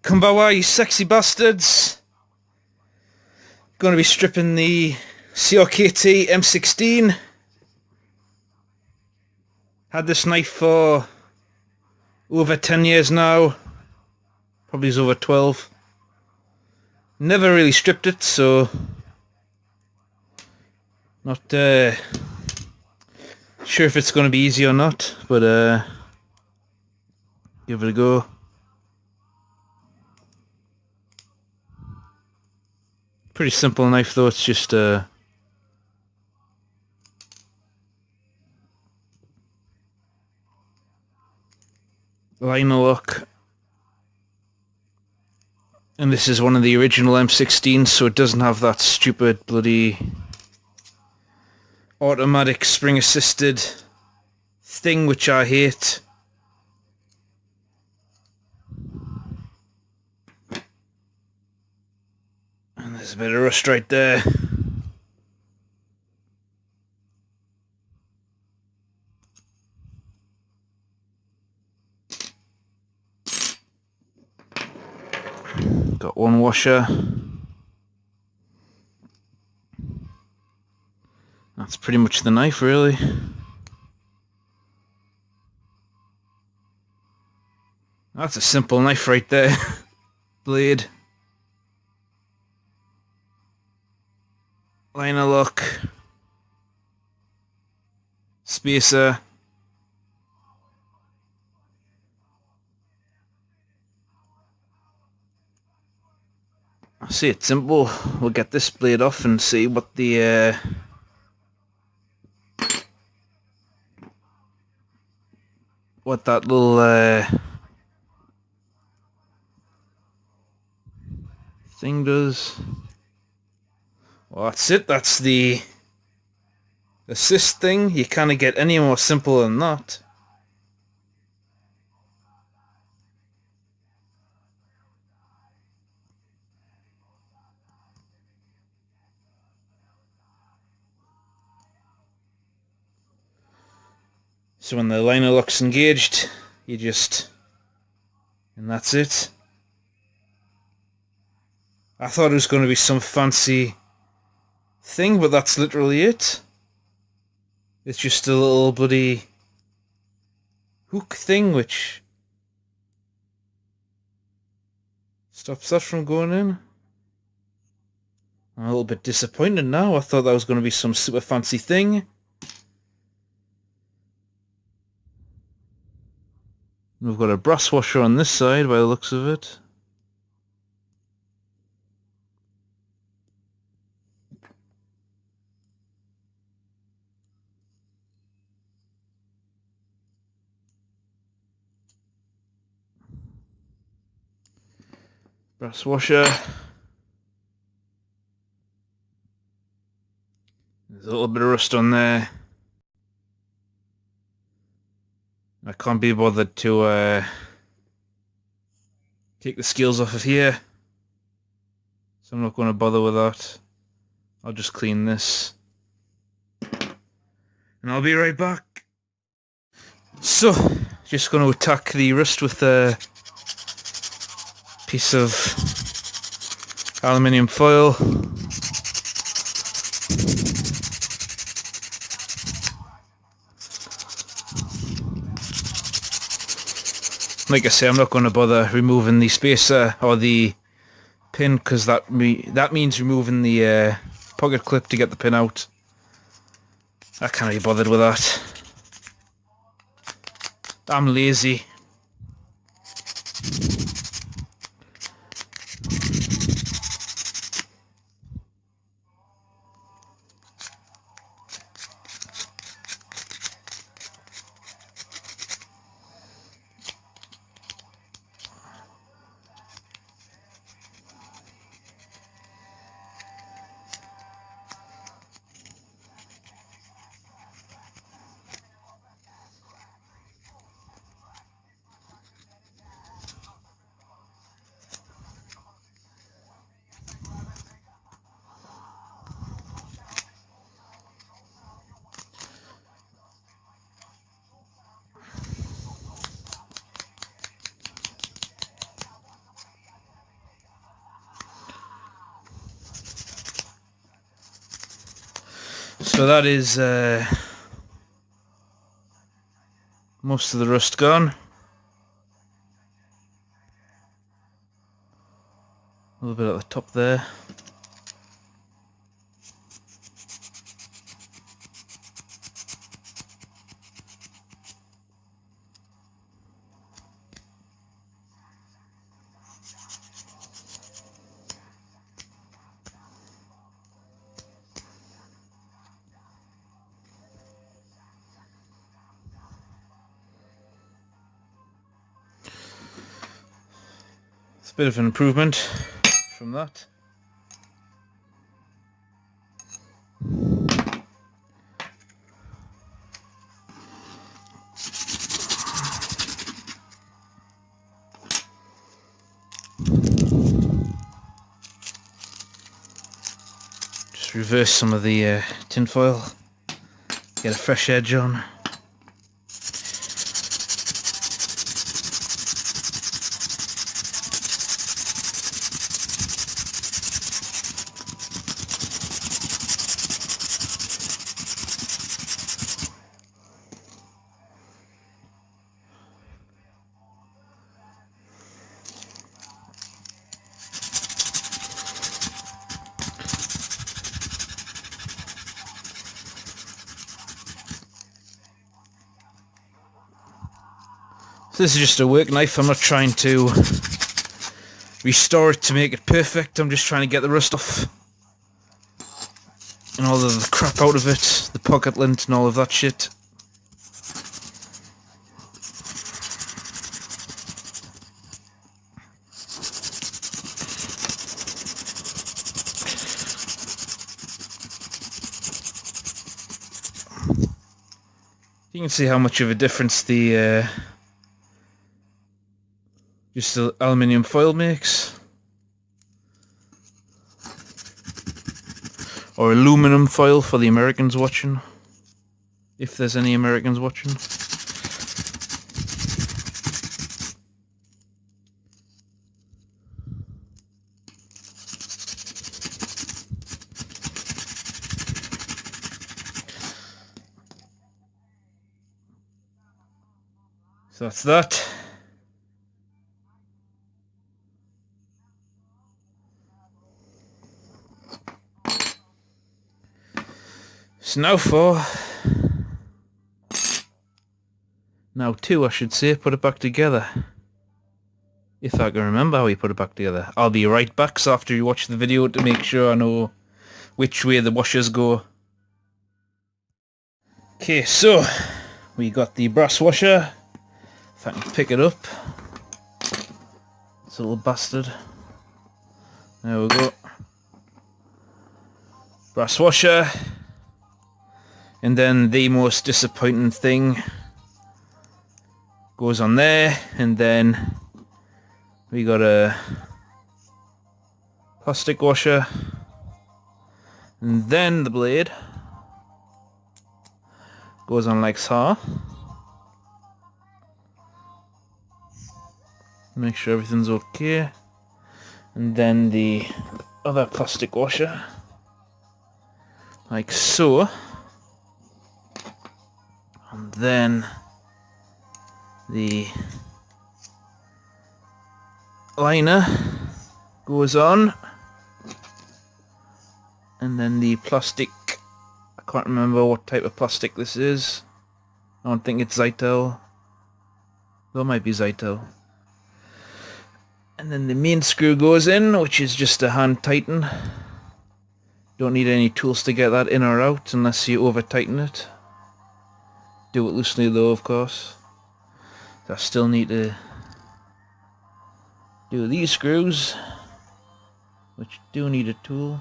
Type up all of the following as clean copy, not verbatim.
Kumbawa, you sexy bastards! Gonna be stripping the CRKT M16. Had this knife for over 10 years now. Probably is over 12. Never really stripped it, so not sure if it's going to be easy or not, but give it a go. Pretty simple knife though, it's just liner lock. And this is one of the original M16s, so it doesn't have that stupid bloody automatic spring assisted thing which I hate. And there's a bit of rust right there. Got one washer. That's pretty much the knife, really. That's a simple knife right there. Blade. Liner lock. Spacer. I see it's simple. We'll get this blade off and see what the what that little thing does. Well, that's it. That's the assist thing. You can't get any more simple than that. So when the liner lock's engaged, you just... and that's it. I thought it was going to be some fancy thing, but that's literally it. It's just a little bloody hook thing which stops that from going in. I'm a little bit disappointed now. I thought that was going to be some super fancy thing. We've got a brass washer on this side by the looks of it. Brass washer. There's a little bit of rust on there. I can't be bothered to take the scales off of here, so I'm not going to bother with that. I'll just clean this and I'll be right back. So, just going to attack the rust with a piece of aluminium foil. Like I say, I'm not going to bother removing the spacer or the pin, because that means removing the pocket clip to get the pin out. I can't be bothered with that. I'm lazy. So that is most of the rust gone. A little bit at the top there. It's a bit of an improvement from that. Just reverse some of the tinfoil, get a fresh edge on. This is just a work knife. I'm not trying to restore it to make it perfect. I'm just trying to get the rust off and all of the crap out of it, the pocket lint and all of that shit. You can see how much of a difference the just the aluminium foil makes, or aluminum foil for the Americans watching, if there's any Americans watching. So that's that. So now two, I should say, put it back together. If I can remember how you put it back together. I'll be right back so after you watch the video to make sure I know which way the washers go. Okay, so we got the brass washer. If I can pick it up. It's a little bastard. There we go. Brass washer. And then the most disappointing thing goes on there, and then we got a plastic washer, and then the blade goes on like so. Make sure everything's okay, and then the other plastic washer like so. And then the liner goes on, and then the plastic, I can't remember what type of plastic this is. I don't think it's Zytel. Though it might be Zytel. And then the main screw goes in, which is just a hand tighten. Don't need any tools to get that in or out unless you over tighten it. Do it loosely though, of course. So I still need to do these screws, which do need a tool.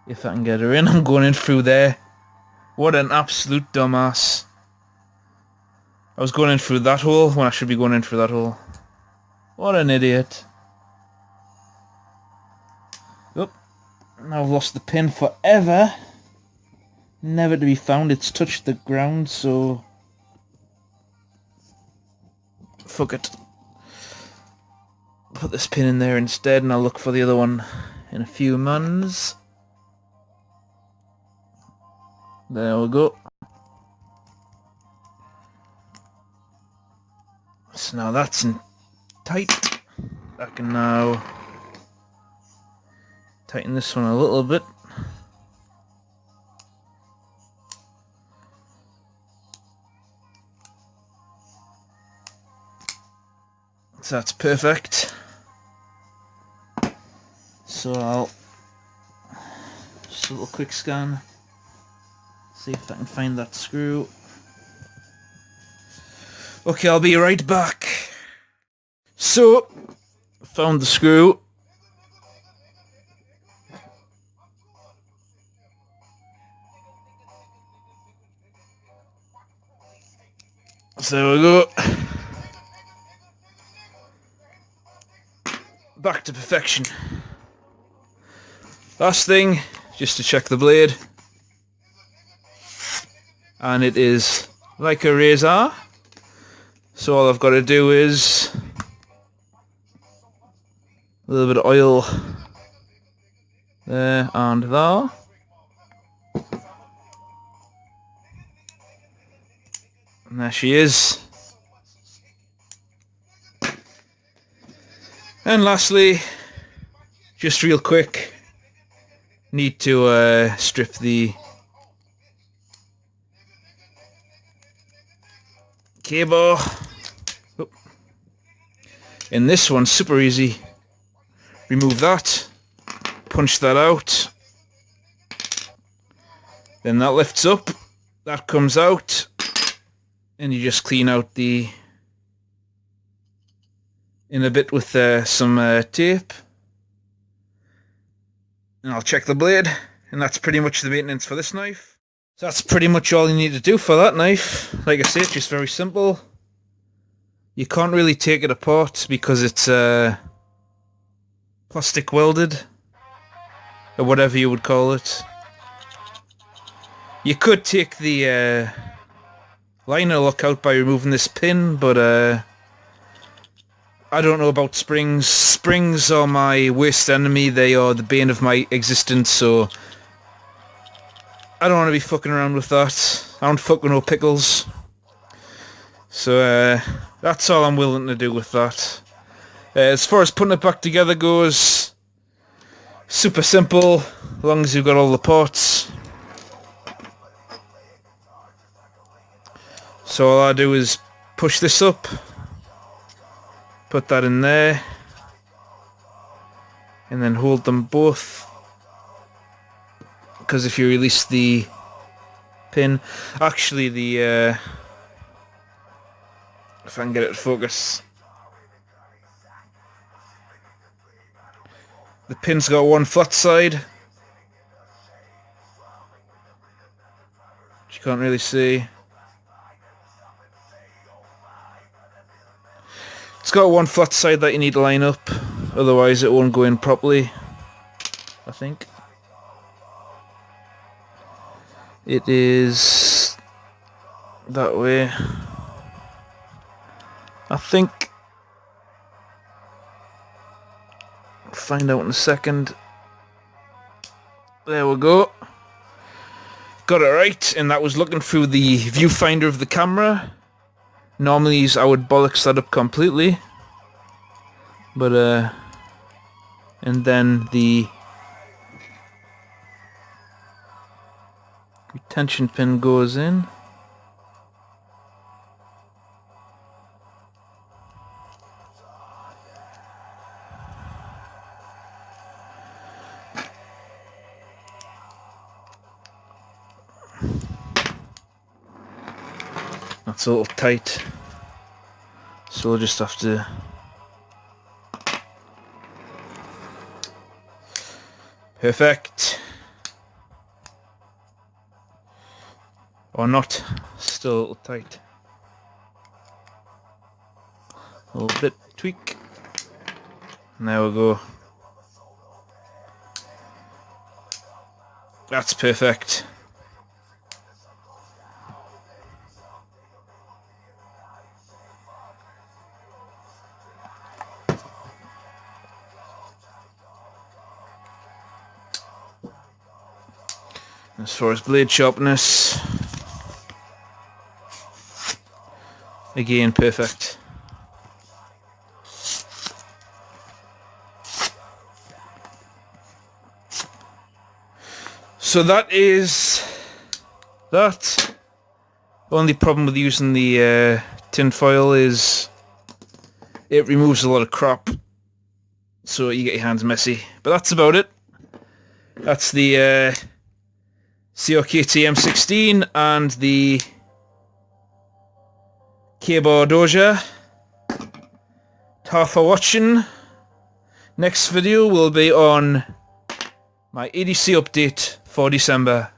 If I can get her in, I'm going in through there. What an absolute dumbass. I was going in through that hole when I should be going in through that hole. What an idiot. Oop. Now I've lost the pin forever. Never to be found. It's touched the ground, so fuck it. put this pin in there instead, and I'll look for the other one in a few months. There we go. So now that's in tight. I can now tighten this one a little bit. So that's perfect. So I'll just a little quick scan, see if I can find that screw. Okay, I'll be right back. So, found the screw. So there we go. Back to perfection. Last thing, just to check the blade. And it is like a razor. So all I've got to do is a little bit of oil there and there. And there she is. And lastly, just real quick, need to strip the cable. Oop. In this one, super easy. Remove that, punch that out, then that lifts up, that comes out, and you just clean out the in a bit with some tape. And I'll check the blade, and that's pretty much the maintenance for this knife. So that's pretty much all you need to do for that knife. Like I say, it's just very simple. You can't really take it apart because it's plastic welded, or whatever you would call it. You could take the liner lock out by removing this pin, but I don't know about springs. Springs are my worst enemy. They are the bane of my existence, so I don't want to be fucking around with that. I don't fuck with no pickles. So that's all I'm willing to do with that. As far as putting it back together goes, super simple, as long as you've got all the parts. So all I do is push this up, put that in there, and then hold them both, because if you release the pin, actually the if I can get it to focus, the pin's got one flat side, which you can't really see. It's got one flat side that you need to line up, otherwise it won't go in properly, I think. It is that way, I think. I'll find out in a second. There we go. Got it right, and that was looking through the viewfinder of the camera. Normally I would bollocks that up completely, but and then the retention pin goes in. That's a little tight, so we'll just have to perfect, or not, still a little tight, a little bit tweak, and there we go. That's perfect. As far as blade sharpness, again perfect. So that is that. Only problem with using the tin foil is it removes a lot of crap, so you get your hands messy. But that's about it. That's the CRKT M16 and the K-Bar Doja. Thanks for watching. Next video will be on my EDC update for December.